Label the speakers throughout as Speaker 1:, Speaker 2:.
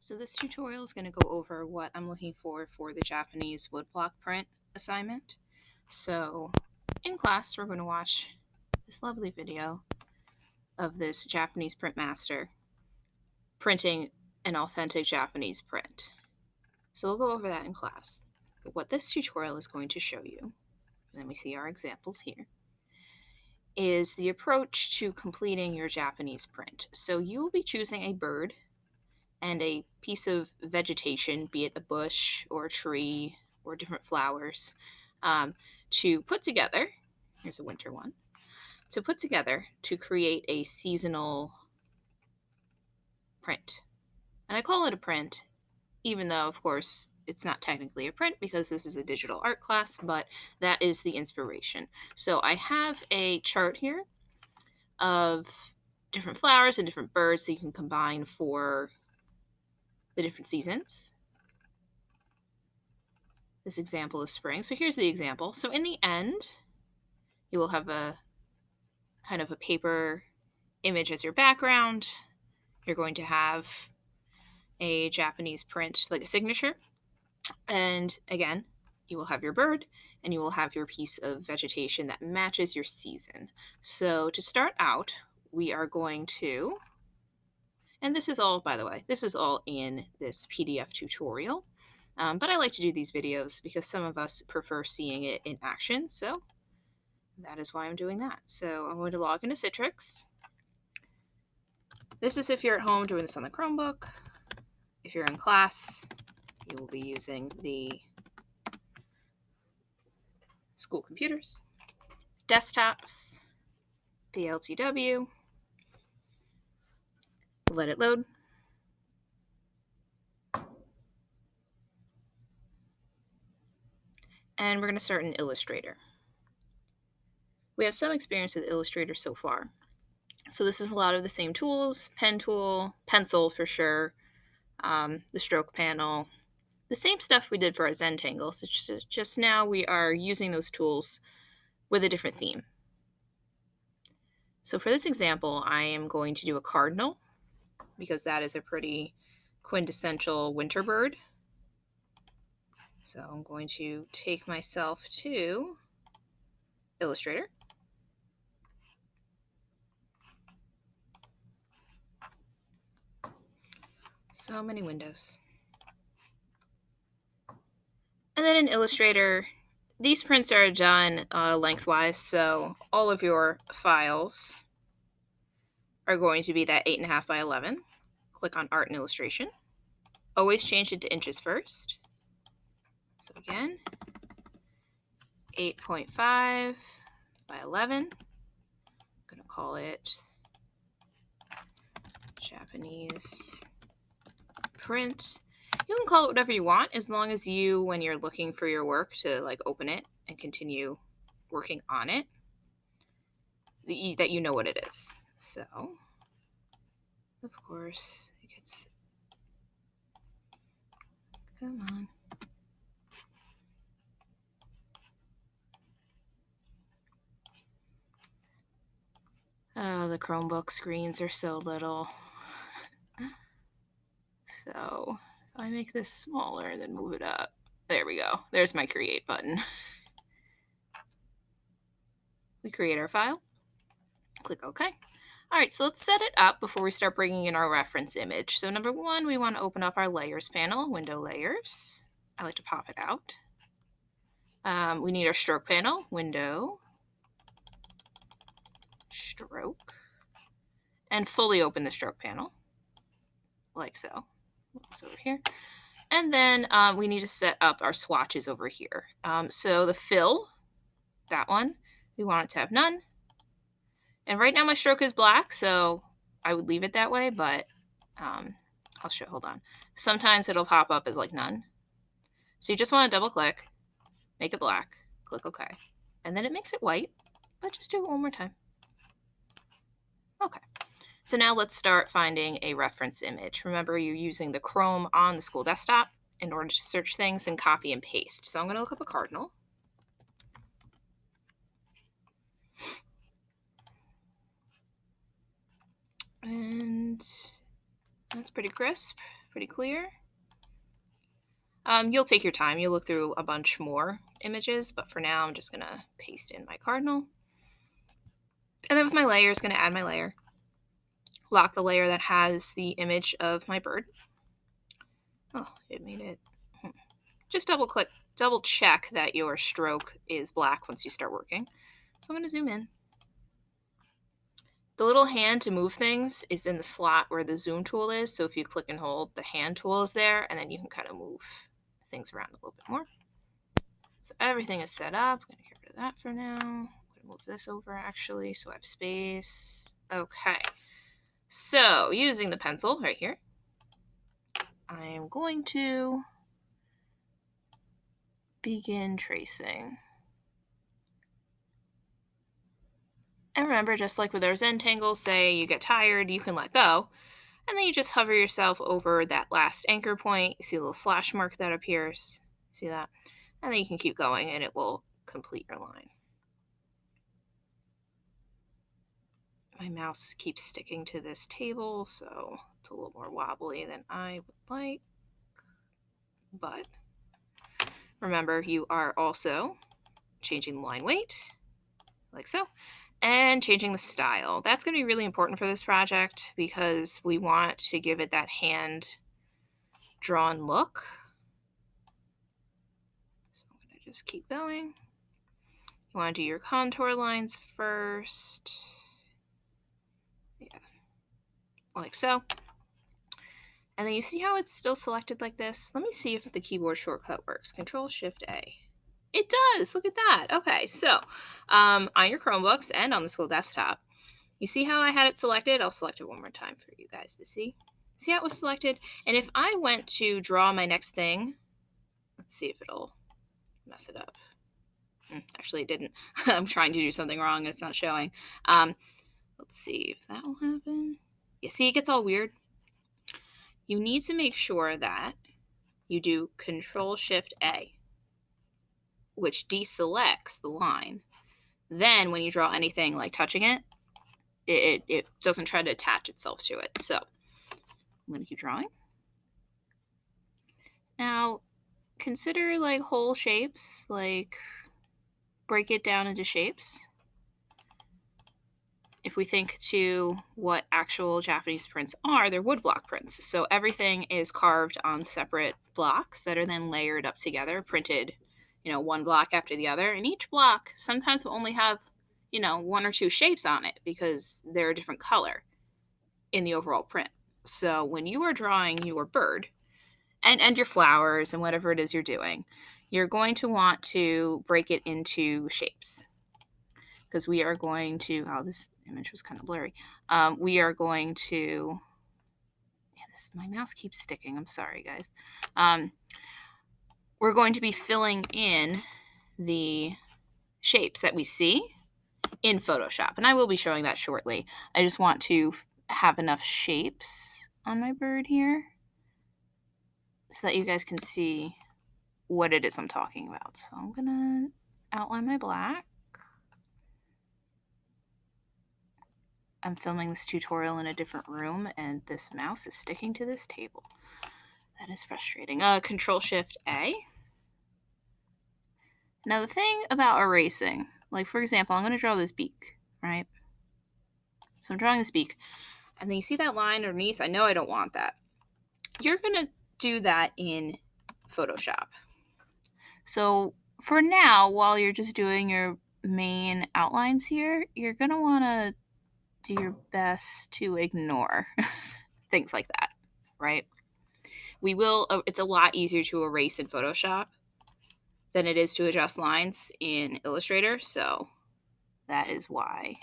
Speaker 1: So this tutorial is going to go over what I'm looking for the Japanese woodblock print assignment. So in class, we're going to watch this lovely video of this Japanese print master printing an authentic Japanese print. So we'll go over that in class. But what this tutorial is going to show you, and then we see our examples here, is the approach to completing your Japanese print. So you will be choosing a bird and a piece of vegetation, be it a bush or a tree or different flowers, to put together. Here's a winter one. To put together to create a seasonal print. And I call it a print, even though, of course, it's not technically a print because this is a digital art class, but that is the inspiration. So I have a chart here of different flowers and different birds that you can combine for the different seasons. This example is spring. So here's the example. So in the end, you will have a kind of a paper image as your background. You're going to have a Japanese print, like a signature. And again, you will have your bird and you will have your piece of vegetation that matches your season. So to start out, we are going to, and this is all, by the way, this is all in this PDF tutorial. But I like to do these videos because some of us prefer seeing it in action. So that is why I'm doing that. So I'm going to log into Citrix. This is if you're at home doing this on the Chromebook. If you're in class, you will be using the school computers, desktops, PLTW. Let it load. And we're going to start in Illustrator. We have some experience with Illustrator so far. So this is a lot of the same tools, pen tool, pencil for sure, the stroke panel, the same stuff we did for our Zentangle. So just now we are using those tools with a different theme. So for this example, I am going to do a cardinal because that is a pretty quintessential winter bird. So I'm going to take myself to Illustrator. So many windows. And then in Illustrator, these prints are done lengthwise, so all of your files are going to be that 8.5 by 11. Click on Art and Illustration. Always change it to inches first. So again, 8.5 by 11. I'm going to call it Japanese print. You can call it whatever you want as long as you, when you're looking for your work to like open it and continue working on it, that you know what it is. So, of course, it gets, come on. Oh, the Chromebook screens are so little. So if I make this smaller and then move it up, there we go. There's my create button. We create our file. Click OK. All right, so let's set it up before we start bringing in our reference image. So number one, we want to open up our layers panel, window layers. I like to pop it out. We need our stroke panel, window, stroke, and fully open the stroke panel, like so. It's over here. And then we need to set up our swatches over here. So the fill, that one, we want it to have none. And right now my stroke is black, so I would leave it that way, but I'll show, hold on. Sometimes it'll pop up as like none. So you just want to double click, make it black, click OK. And then it makes it white, but just do it one more time. Okay. So now let's start finding a reference image. Remember, you're using the Chrome on the school desktop in order to search things and copy and paste. So I'm going to look up a cardinal. And That's pretty crisp, pretty clear. You'll take your time. You'll look through a bunch more images, but for now I'm just going to paste in my cardinal. And then with my layers, going to add my layer. Lock the layer that has the image of my bird. Oh, it made it. Just double check that your stroke is black once you start working. So I'm going to zoom in. The little hand to move things is in the slot where the zoom tool is. So if you click and hold, the hand tool is there, and then you can kind of move things around a little bit more. So everything is set up. I'm going to get rid of that for now. I'm going to move this over actually so I have space. Okay. So using the pencil right here, I am going to begin tracing. And remember, just like with our Zentangle, say you get tired, you can let go. And then you just hover yourself over that last anchor point. You see a little slash mark that appears. See that? And then you can keep going and it will complete your line. My mouse keeps sticking to this table, so it's a little more wobbly than I would like. But remember, you are also changing the line weight, like so, and changing the style. That's going to be really important for this project because we want to give it that hand-drawn look. So I'm going to just keep going. You want to do your contour lines first. Yeah, like so. And then you see how it's still selected like this? Let me see if the keyboard shortcut works. Control-Shift-A. It does. Look at that. Okay, so on your Chromebooks and on the school desktop, you see how I had it selected? I'll select it one more time for you guys to see. See how it was selected? And if I went to draw my next thing, let's see if it'll mess it up. Actually, it didn't. I'm trying to do something wrong. It's not showing. Let's see if that will happen. You see, it gets all weird. You need to make sure that you do Control-Shift-A, which deselects the line. Then when you draw anything like touching it, it doesn't try to attach itself to it. So I'm going to keep drawing. Now, consider like whole shapes, like break it down into shapes. If we think to what actual Japanese prints are, they're woodblock prints. So everything is carved on separate blocks that are then layered up together, printed, one block after the other. And each block sometimes will only have, one or two shapes on it because they're a different color in the overall print. So when you are drawing your bird and your flowers and whatever it is you're doing, you're going to want to break it into shapes. Because we are going to, this image was kind of blurry. We are going to, my mouse keeps sticking. I'm sorry, guys. We're going to be filling in the shapes that we see in Photoshop. And I will be showing that shortly. I just want to have enough shapes on my bird here so that you guys can see what it is I'm talking about. So I'm going to outline my black. I'm filming this tutorial in a different room and this mouse is sticking to this table. That is frustrating. Control-Shift-A. Now the thing about erasing, like for example, I'm going to draw this beak, right? So I'm drawing this beak. And then you see that line underneath? I know I don't want that. You're going to do that in Photoshop. So for now, while you're just doing your main outlines here, you're going to want to do your best to ignore things like that, right? It's a lot easier to erase in Photoshop than it is to adjust lines in Illustrator, so that is why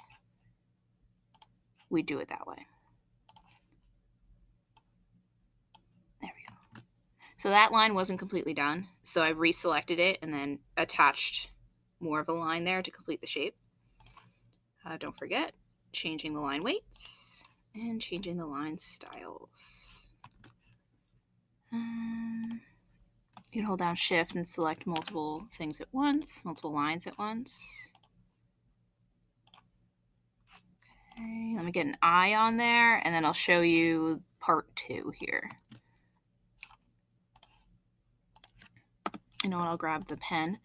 Speaker 1: we do it that way. There we go. So that line wasn't completely done, so I reselected it and then attached more of a line there to complete the shape. Don't forget, changing the line weights and changing the line styles. You can hold down Shift and select multiple things at once, multiple lines at once. Okay, let me get an eye on there, and then I'll show you part 2 here. You know what, I'll grab the pen.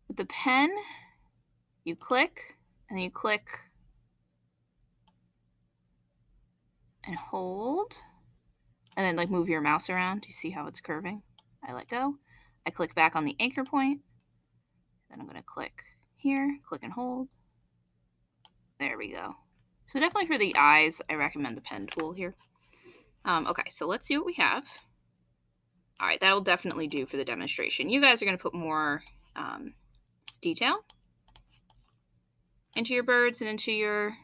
Speaker 1: With the pen, you click, and then you click and hold, and then like move your mouse around. You see how it's curving? I let go. I click back on the anchor point. Then I'm going to click here, click and hold. There we go. So definitely for the eyes, I recommend the pen tool here. Okay, so let's see what we have. All right, that'll definitely do for the demonstration. You guys are going to put more detail into your birds and into your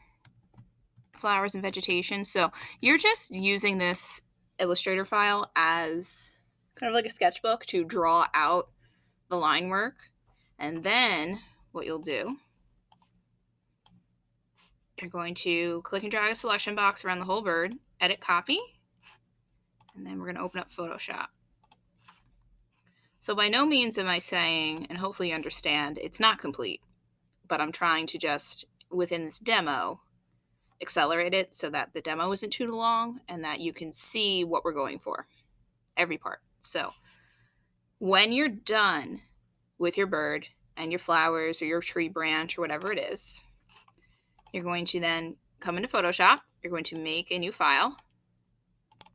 Speaker 1: flowers and vegetation. So you're just using this Illustrator file as kind of like a sketchbook to draw out the line work. And then what you'll do, you're going to click and drag a selection box around the whole bird, edit copy, and then we're going to open up Photoshop. So by no means am I saying, and hopefully you understand, it's not complete, but I'm trying to just, within this demo, accelerate it so that the demo isn't too long and that you can see what we're going for, every part. So when you're done with your bird and your flowers or your tree branch or whatever it is, you're going to then come into Photoshop. You're going to make a new file.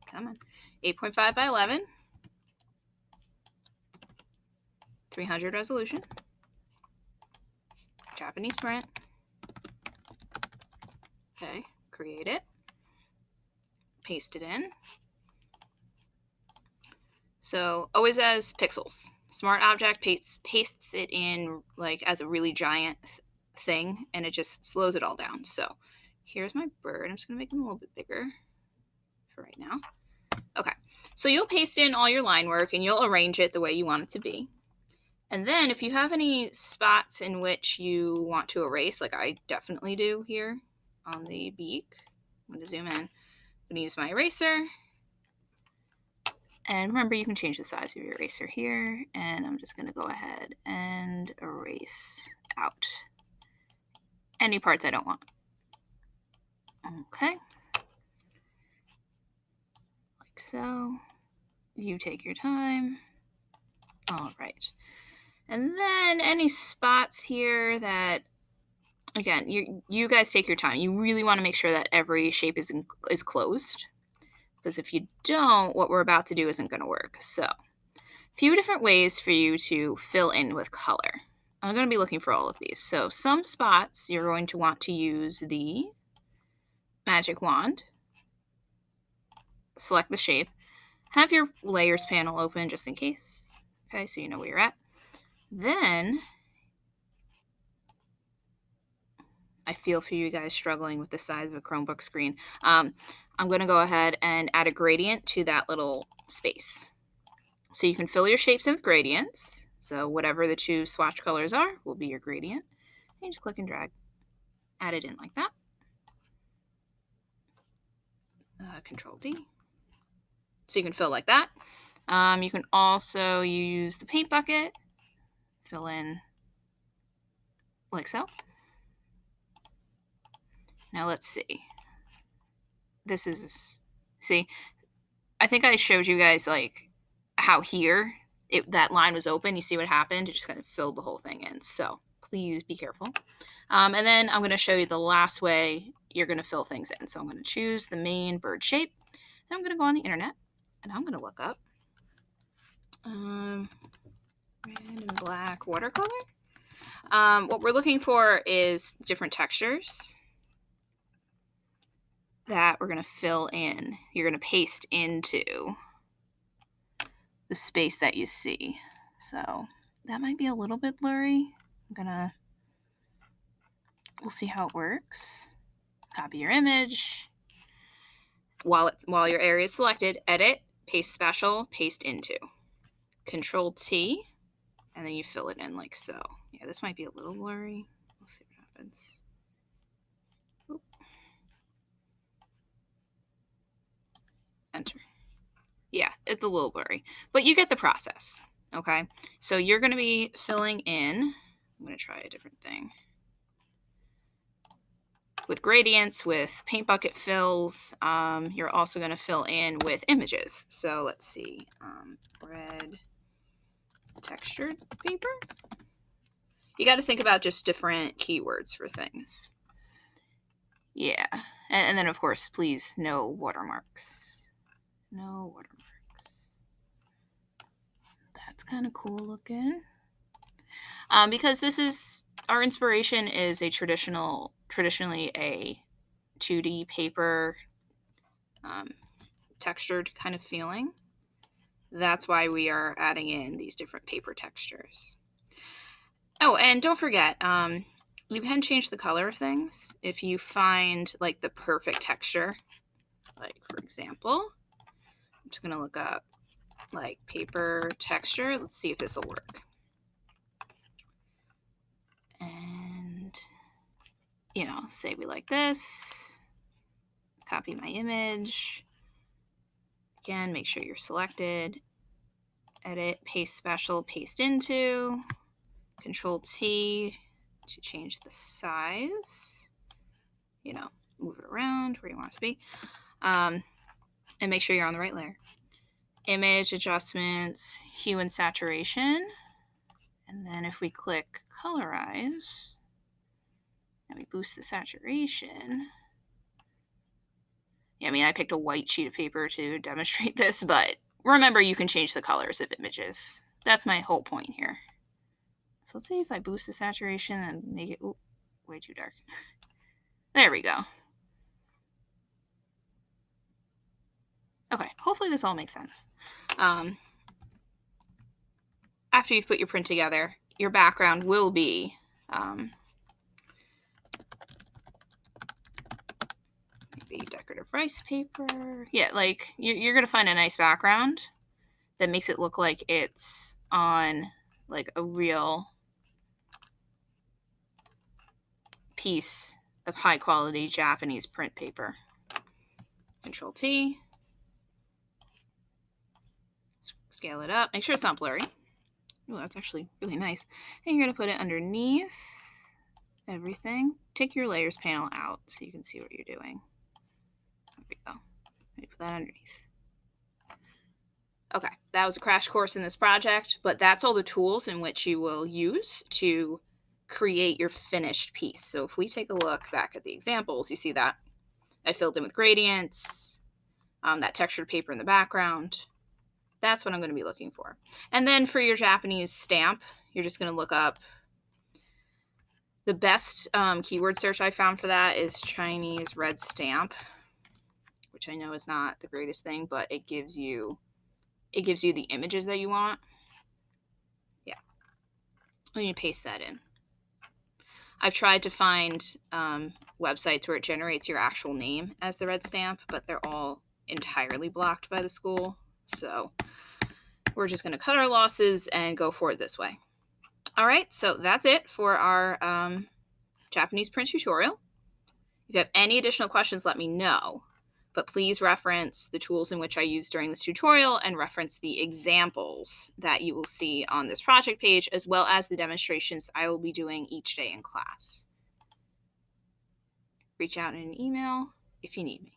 Speaker 1: Come on. 8.5 by 11. 300 resolution. Japanese print. Okay, create it. Paste it in. So always as pixels. Smart Object pastes it in like as a really giant thing, and it just slows it all down. So here's my bird. I'm just gonna make him a little bit bigger for right now. Okay, so you'll paste in all your line work and you'll arrange it the way you want it to be. And then if you have any spots in which you want to erase, like I definitely do here on the beak, I'm going to zoom in. I'm going to use my eraser. And remember, you can change the size of your eraser here. And I'm just going to go ahead and erase out any parts I don't want. Okay. Like so. You take your time. All right. And then any spots here that, again, you guys take your time. You really want to make sure that every shape is closed, because if you don't, what we're about to do isn't going to work. So a few different ways for you to fill in with color. I'm going to be looking for all of these. So some spots you're going to want to use the magic wand. Select the shape. Have your layers panel open just in case. Okay, so you know where you're at. Then I feel for you guys struggling with the size of a Chromebook screen. I'm going to go ahead and add a gradient to that little space. So you can fill your shapes in with gradients. So whatever the two swatch colors are will be your gradient. And just click and drag. Add it in like that. Control D. So you can fill like that. You can also use the paint bucket. Fill in like so. Now let's see. This is, see, I think I showed you guys like how here that line was open. You see what happened? It just kind of filled the whole thing in. So please be careful. And then I'm going to show you the last way you're going to fill things in. So I'm going to choose the main bird shape. Then I'm going to go on the internet and I'm going to look up red and black watercolor. What we're looking for is different textures that we're going to fill in. You're going to paste into the space that you see. So that might be a little bit blurry. We'll see how it works. Copy your image. While your area is selected, edit, paste special, paste into. Control T, and then you fill it in like so. Yeah, this might be a little blurry. We'll see what happens. Oop. Enter. Yeah, it's a little blurry, but you get the process. Okay, so you're going to be filling in. I'm going to try a different thing. with gradients, with paint bucket fills. You're also going to fill in with images. So let's see, red textured paper. You got to think about just different keywords for things. Yeah, and then of course, please, no watermarks. No watermarks. That's kind of cool looking. Because this is, our inspiration is a traditionally a 2D paper textured kind of feeling. That's why we are adding in these different paper textures. Oh, and don't forget, you can change the color of things if you find like the perfect texture. Like for example, I'm just gonna look up like paper texture. Let's see if this will work. And you know, say we like this. Copy my image. Again, make sure you're selected. Edit, paste special, paste into. Control T to change the size. You know, move it around where you want it to be. And make sure you're on the right layer. Image adjustments, hue and saturation. And then if we click colorize and we boost the saturation. Yeah, I mean, I picked a white sheet of paper to demonstrate this, but remember you can change the colors of images. That's my whole point here. So let's see if I boost the saturation and make it way too dark. There we go. Okay, hopefully this all makes sense. After you've put your print together, your background will be maybe decorative rice paper. Yeah, like you're gonna find a nice background that makes it look like it's on like a real piece of high quality Japanese print paper. Control T. Scale it up. Make sure it's not blurry. Oh, that's actually really nice. And you're going to put it underneath everything. Take your layers panel out so you can see what you're doing. There we go. Let me put that underneath. Okay, that was a crash course in this project, but that's all the tools in which you will use to create your finished piece. So if we take a look back at the examples, you see that I filled in with gradients, that textured paper in the background. That's what I'm going to be looking for. And then for your Japanese stamp, you're just going to look up the best keyword search I found for that is Chinese red stamp, which I know is not the greatest thing, but it gives you the images that you want. Yeah. Let me paste that in. I've tried to find websites where it generates your actual name as the red stamp, but they're all entirely blocked by the school. So we're just going to cut our losses and go for it this way. All right, so that's it for our Japanese print tutorial. If you have any additional questions, let me know. But please reference the tools in which I used during this tutorial and reference the examples that you will see on this project page, as well as the demonstrations I will be doing each day in class. Reach out in an email if you need me.